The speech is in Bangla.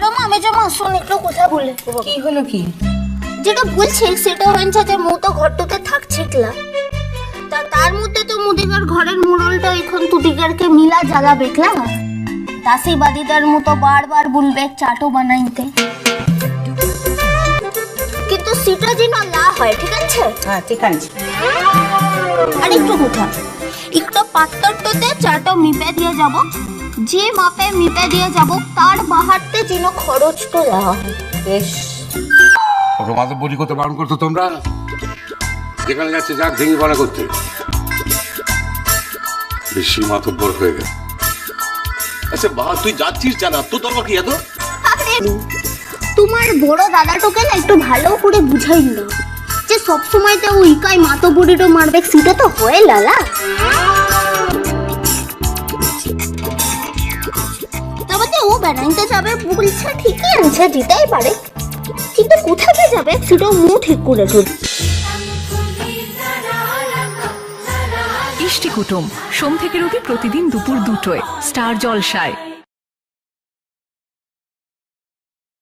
বড় মা আমি যে মাসুন একটু কথা বলে। কি হলো কি? যেটা বলছে সেটা হচ্ছে যে মু তো ঘরটাতে থাকছে ক্লা তার মধ্যে তো মুদিগার ঘরের মুরলটা এখন তুদিগারকে মিলা জ্বালা বেকলা দাসী বাদিদার মতো বারবার বলবে চাটো বানাইতে, কিন্তু সেটা যেন না হয়, ঠিক আছে? হ্যাঁ ঠিক আছে। আর একটু কথা, একটু পাত্রটাতে চাটো মিপে দিয়ে যাব, যে মাপে মিপে দিয়ে যাব তার বাহারতে যেন খরচ তো দেওয়া হয়। বেশ। ওকে মাতব্বরি করতে বারণ করতো তোমরা, যেখানে যাচ্ছে যাক ভেঙে পড়া করতে। বেশি মাতব্বর হয়ে গেছে। আচ্ছা বাবা তুই যাচ্ছিস জানা তো তোর কি এত? আরে তোমার বড় দাদাটাকে না একটু ভালো করে বুঝাই না যে সব সময় তো ওই কাই মাতব্বরিটা মারবে, সেটা তো হয় লালা। তবে ও বানাইতে যাবে বলছে, ঠিকই আছে যেতেই পারে, কিন্তু কোথাতে যাবে সেটাও মু ঠিক করে ধরি। ইষ্টি কুটুম সোম থেকে রবি প্রতিদিন দুপুর 2টায় স্টার জলসায়।